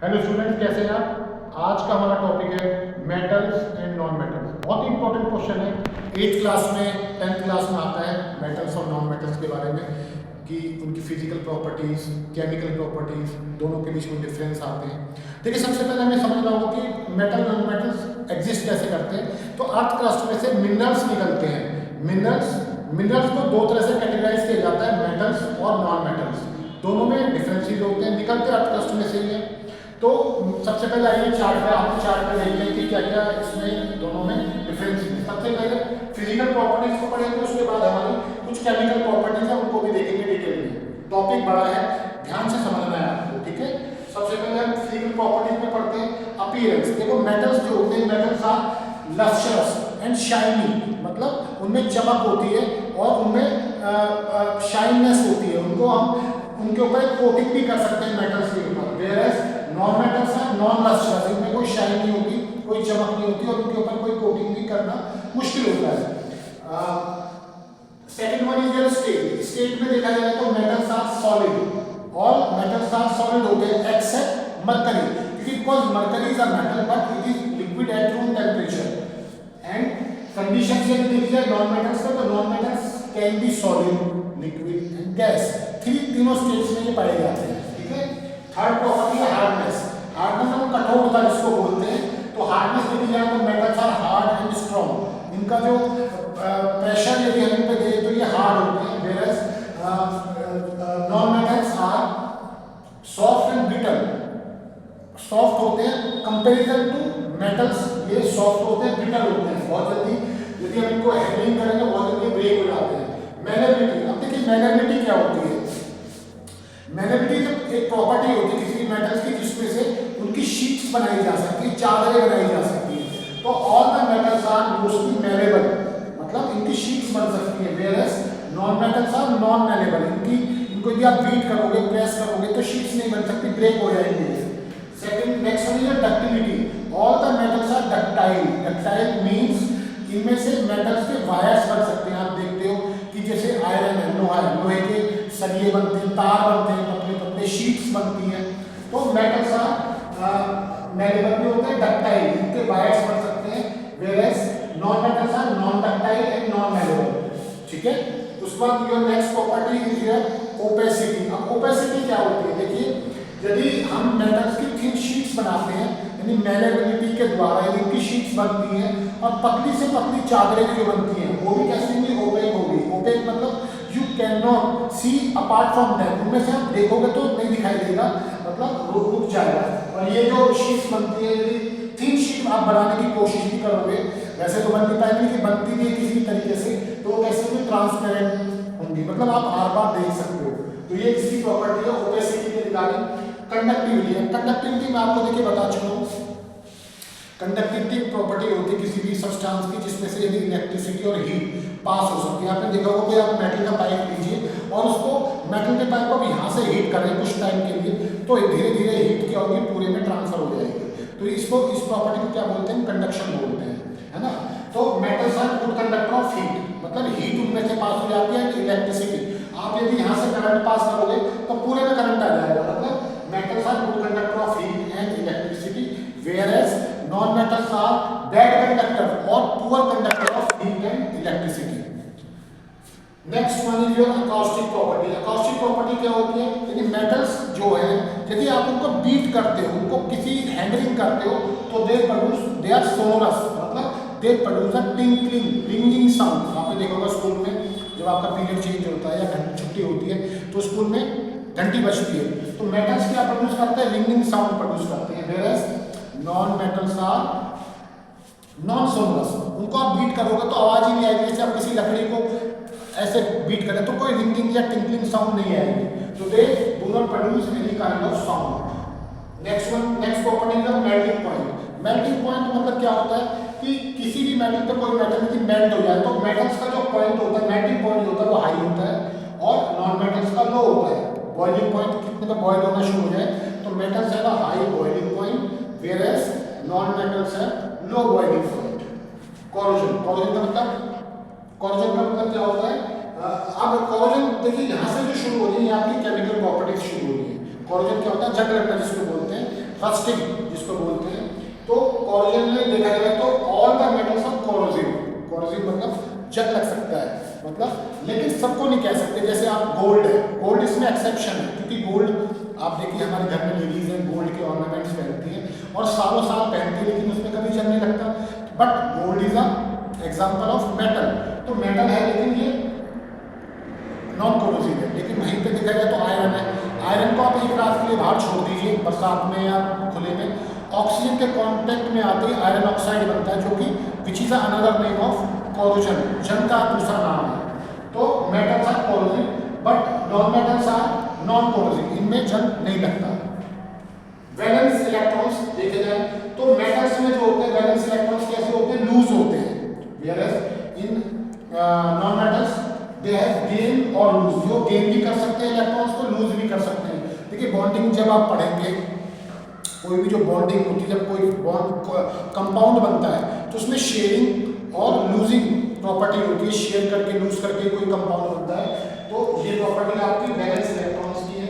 Hello students, कैसे हैं आप। आज का हमारा टॉपिक है मेटल्स एंड नॉन मेटल्स। बहुत ही इंपॉर्टेंट क्वेश्चन है, 8th क्लास में 10th क्लास में आता है मेटल्स और नॉन मेटल्स के बारे में कि उनकी फिजिकल प्रॉपर्टीज, केमिकल प्रॉपर्टीज, दोनों के बीच में डिफरेंस आते हैं। देखिए, सबसे पहले हमें समझना होगा कि मेटल नॉन मेटल्स एग्जिस्ट कैसे करते हैं। तो 8th क्लास में से मिनरल्स निकलते हैं। मिनरल्स को दो तरह से कैटेगराइज किया जाता है, मेटल्स और नॉन मेटल्स। दोनों में डिफरेंशिएट होते हैं, निकलते 8th क्लास में से ही है। तो सबसे पहले आइए चार्ट पे, आपको चार्ट पे देखते हैं कि क्या क्या इसमें दोनों में डिफरेंस है। सबसे पहले फिजिकल प्रॉपर्टीज को पढ़ेंगे, उसके बाद हमारी कुछ केमिकल प्रॉपर्टीज है उनको भी देखेंगे डिटेल में। टॉपिक बड़ा है, ध्यान से समझना है आपको, ठीक है। सबसे पहले हम फिजिकल प्रॉपर्टीज में पढ़ते हैं अपीयरेंस। देखो, मेटल्स जो होते हैं, metals are lustrous and shiny, मतलब उनमें चमक होती है और उनमें शाइननेस होती है। उनको हम उनके ऊपर कोटिंग भी कर सकते हैं मेटल्स के ऊपर। वेयरएज नॉन मेटल्स है नॉन लस्ट्रस, इनमें कोई शाइन नहीं होती, कोई चमक नहीं होती और उनके ऊपर कोई कोटिंग भी करना मुश्किल होता है। Second one is your state. State में देखा जाए तो metals are solid, all metals are solid होते हैं एक्सेप्ट मरकरी, क्योंकि because mercury is a metal but it is liquid at room temperature. And condition से देखी जाए नॉन मेटल्स का, तो non metals can be solid, liquid and gas. तीनों states में ये पाए जाते हैं, ठीक है। थर्ड प्रॉपर्टी है हार्डनेस। हार्डनेस हम कठोरता जिसको बोलते हैं। तो हार्डनेस देखी जाए तो metals are hard and strong, इनका जो प्रेशर यदि हम इन पे दें तो ये हार्ड होते हैं। Whereas non metals are soft and brittle, soft होते हैं कंपेरिजन टू मेटल्स। ये सॉफ्ट होते हैं, ब्रिटल होते हैं, बहुत जल्दी यदि हम इनको हैंडलिंग करेंगे बहुत जल्दी ब्रेक हो जाते हैं। मैलेबिलिटी, अब देखिए मैलेबिलिटी क्या होती है। मैलेबिलिटी जब एक प्रॉपर्टी होती है किसी मेटल्स की जिसमें से उनकी शीट्स बनाई जा सकती है, चादरें बनाई जा सकती है। तो all the metals are mostly malleable, मतलब इनकी शीट्स बन सकती है। Whereas non metals are non malleable, इनको यदि आप बीट करोगे, प्रेस करोगे तो शीट्स नहीं बन सकती, ब्रेक हो जाएंगे। Second next one is ductility. All the metals are ductile. Ductile means इनमें से मेटल्स के वायर्स बन सकते हैं। आप देखते हो कि जैसे आयरन है, लोहा है, लोहे के सरिये बनते हैं, तार बनते हैं, पतले पतले शीट्स बनती हैं। तो मेटल्स आर मेलेबल भी होते हैं, डक्टाइल, इनके वायर्स बन सकते हैं। Whereas non metals are non ductile and non malleable, ठीक है। उसके बाद your next property is your opacity. अब ओपेसिटी क्या होती है, देखिए यदि हम मेटल्स की थिन शीट्स बनाते हैं, यानी मेलेबिलिटी के द्वारा यदि इनकी शीट्स बनती हैं और पतली से पतली चादरें जो बनती हैं वो भी कैसी होंगी, ओपेक होगी। ओपेक मतलब you can not see apart from that, उनमें से आप देखोगे तो नहीं दिखाई देगा, मतलब रुक जाएगा। और ये जो शीट्स बनती है, यदि थिन शीट आप बनाने की कोशिश भी करोगे, वैसे तो बन नहीं पाएंगे कि बनती भी है किसी तरीके से, तो वो कैसे होंगी, ट्रांसपेरेंट होंगी, मतलब आप हर बार देख सकते हो। तो ये इसकी प्रॉपर्टी है ओपेसिटी के रिगार्डिंग। कंडक्टिविटी है, कंडक्टिविटी मैं आपको देखिए बता चुका हूँ। कंडक्टिविटी प्रॉपर्टी होती है किसी भी सब्सटेंस की जिसमें से यदि इलेक्ट्रिसिटी और हीट पास हो सकती है। आपने देखा होगा कि आप मेटल का पाइप लीजिए और उसको मेटल के पाइप को भी यहाँ से हीट करें कुछ टाइम के लिए, तो धीरे धीरे हीट क्या होगी, पूरे में ट्रांसफर हो जाएगी। तो इसको, इस प्रॉपर्टी को क्या बोलते हैं, कंडक्शन बोलते हैं, है ना। तो metals are good conductor of heat, मतलब हीट उनमें से पास हो जाती है। इलेक्ट्रिसिटी, आप यदि यहाँ से करंट पास करोगे तो पूरे में करंट आ जाएगा, मतलब metals are good conductor of heat and electricity. Whereas non metals are bad conductor और poor conductor of heat and electricity. Next one is your acoustic property. Acoustic property क्या होती है, यदि मेटल्स जो है यदि आप उनको बीट करते हो, उनको किसी हैंडलिंग करते हो, तो दे आर सोनोरस, मतलब they produce a tinkling ringing sound. आपने देखा होगा स्कूल में जब आपका पीरियड चेंज होता है या छुट्टी होती है तो स्कूल में घंटी बजती है, तो मेटल्स क्या प्रोड्यूस करते हैं, रिंगिंग साउंड प्रोड्यूस करते हैं। Whereas non metals are non sonorous, उनको आप बीट करोगे तो आवाज ही नहीं आएगी। जैसे आप किसी लकड़ी को ऐसे बीट करें तो कोई रिंगिंग या टिंकलिंग साउंड नहीं आएगी, तो they do not produce any kind of sound. Next property है मेल्टिंग पॉइंट। मेल्टिंग पॉइंट मतलब क्या होता है कि किसी भी मेटल पे कोई मेटल यदि मेल्ट हो जाए तो मेटल्स का जो पॉइंट होता है, मेल्टिंग पॉइंट होता है, वो हाई होता है और नॉन मेटल्स का लो होता है। बॉइलिंग पॉइंट कितने पे बॉइल होना शुरू हो जाए, तो मेटल्स है high boiling point, whereas non metals है low boiling point. Corrosion, corrosion का मतलब क्या होता है, अब कोरोजन देखिए यहाँ से जो शुरू हो रही है आपकी केमिकल प्रॉपर्टीज शुरू हो रही है। कोरोजन क्या होता है, जंग लगना जिसको बोलते हैं, रस्टिंग जिसको बोलते हैं। तो कोरोजन में देखा जाए तो all the metals of corrosive, corrosive मतलब जंग लग सकता है, मतलब लेकिन सबको नहीं कह सकते। जैसे आप गोल्ड है, गोल्ड इसमें एक्सेप्शन है, क्योंकि गोल्ड आप देखिए हमारे घर में लेडीज हैं गोल्ड के ऑर्नामेंट्स पहनती हैं और सालों साल पहनती है, लेकिन उसमें कभी जंग नहीं लगता। But gold is a example of metal, तो मेटल है लेकिन ये नॉन कोरोसिव है। लेकिन वहीं पे देखा जाए तो आयरन है, आयरन को आप एक रात के लिए बाहर छोड़ दीजिए बरसात में या खुले में, ऑक्सीजन के कांटेक्ट में आते ही आयरन ऑक्साइड बनता है, जो कि which is another name of corrosion, जंग का दूसरा नाम है। तो metals are corrosive but non metals are non corrosive, इनमें जंग नहीं लगता। वैलेंस इलेक्ट्रॉन्स देखे जाए तो मेटल्स में जो होते हैं वैलेंस इलेक्ट्रॉन्स कैसे होते हैं, लूज होते हैं, whereas in non metals they have gain और लूज, जो गेन भी कर सकते हैं इलेक्ट्रॉन्स को, लूज भी कर सकते हैं। देखिए बॉन्डिंग जब आप पढ़ेंगे, कोई भी जो बॉन्डिंग होती है, जब कोई बॉन्ड कंपाउंड बनता है तो उसमें शेयरिंग और लूजिंग प्रॉपर्टी होती है, शेयर करके लूज करके कोई कंपाउंड बनता है। तो ये प्रॉपर्टी आपकी वैलेंस इलेक्ट्रॉन्स की है।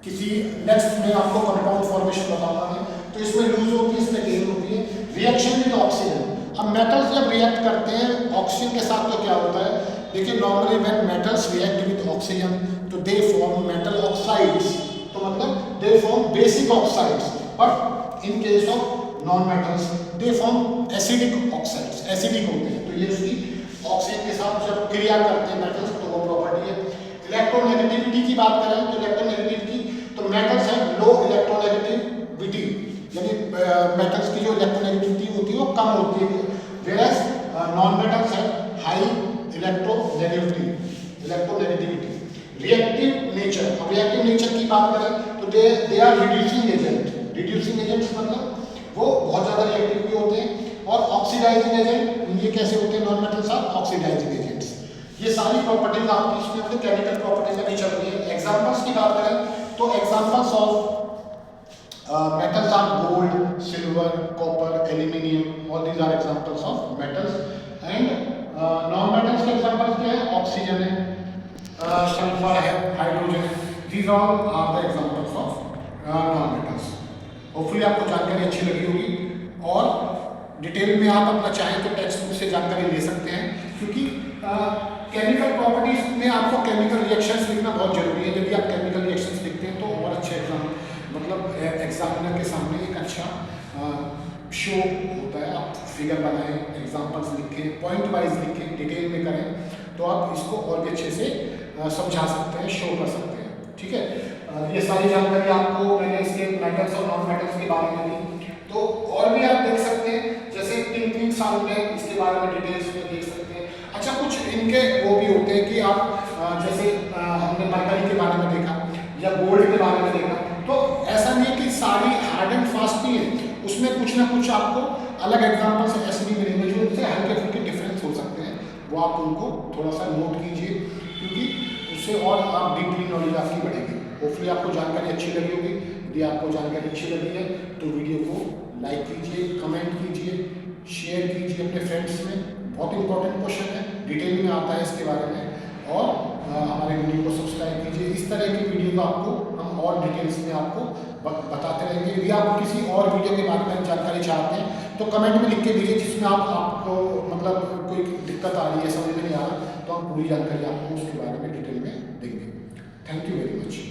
किसी नेक्स्ट में आपको कंपाउंड फॉर्मेशन बताना है, तो इसमें लूज होती है, इसमें गेन होती है। रिएक्शन विद ऑक्सीजन, अब मेटल्स जब रिएक्ट करते हैं ऑक्सीजन के साथ तो क्या होता है, देखिए normally when metals react with oxygen तो दे फॉर्म मेटल ऑक्साइड्स, तो मतलब they form basic oxides. But in case of non metals they form acidic oxides, acidic होते हैं। तो ये उसकी ऑक्सीजन के साथ जब क्रिया करते हैं मेटल्स, तो वो प्रॉपर्टी है। इलेक्ट्रोनेगेटिविटी की बात करें तो इलेक्ट्रोनेगेटिविटी, तो मेटल्स है लो इलेक्ट्रोनेगेटिविटी, यानी मेटल्स की जो इलेक्ट्रोनेगेटिविटी होती है वो कम होती है, वेयरएज नॉन मेटल्स है high electronegativity, electronegativity. Reactive nature, अब रिएक्टिव नेचर की बात करें तो they are reducing agent, reducing agents मतलब वो बहुत ज़्यादा रिएक्टिव भी होते हैं। और ऑक्सीडाइजिंग एजेंट, ये कैसे होते हैं, non metals are oxidising agents. ये सारी प्रॉपर्टीज आपकी इसमें अपने केमिकल प्रॉपर्टीज अभी चल रही है। एग्जांपल्स की बात करें तो examples of metals are gold, silver, copper, aluminium, all these are examples of metals. And non metals के एग्जांपल्स क्या है, ऑक्सीजन है, सल्फर है, हाइड्रोजन है, these all are the examples of non metals. Hopefully आपको जानकारी अच्छी लगी होगी और डिटेल में आप अपना चाहें तो टेक्स्ट बुक से जानकारी ले सकते हैं, क्योंकि केमिकल प्रॉपर्टीज में आपको केमिकल रिएक्शंस लिखना बहुत जरूरी है। यदि आप केमिकल रिएक्शंस लिखते हैं तो और अच्छे एग्जाम मतलब एग्जामिनर के सामने एक अच्छा शो होता है। आप फिगर बनाएं, एग्जाम्पल्स लिखें, पॉइंट वाइज लिखें, डिटेल में करें, तो आप इसको और भी अच्छे से समझा सकते हैं, शो कर सकते हैं। ठीक है, ये सारी जानकारी आपको मैंने इसके मेटल्स और नॉन मेटल्स के बारे में दी, तो और भी आप देख सकते हैं, जैसे पिंक साउंड है, इसके बारे में डिटेल्स में देख सकते हैं। अच्छा, कुछ इनके वो भी होते हैं कि आप जैसे हमने मरकरी के बारे में देखा या गोल्ड के बारे में देखा, तो ऐसा नहीं है कि सारी हार्ड एंड फास्ट ही है, उसमें कुछ ना कुछ आपको अलग एग्जाम्पल्स ऐसे भी मिलेंगे जो उनसे हल्के फुल्के डिफरेंस हो सकते हैं, वो आप उनको थोड़ा सा नोट कीजिए, क्योंकि उससे और आप डीपली नॉलेज आपकी बढ़ेगी। होपफुली आपको जानकारी अच्छी लगी होगी। यदि आपको जानकारी अच्छी लगी है तो वीडियो को लाइक कीजिए, कमेंट कीजिए, शेयर कीजिए अपने फ्रेंड्स में। बहुत इंपॉर्टेंट क्वेश्चन है, डिटेल में आता है इसके बारे में, और हमारे वीडियो को सब्सक्राइब कीजिए। इस तरह की वीडियो को आपको हम और डिटेल्स में आपको बताते रहेंगे। यदि आप किसी और वीडियो के बारे में जानकारी चाहते हैं तो कमेंट में लिख के दीजिए, जिसमें आपको मतलब कोई दिक्कत आ रही है, समझ में नहीं आ रहा, तो हम पूरी जानकारी आपको उसके बारे में डिटेल में देंगे। Thank you very much.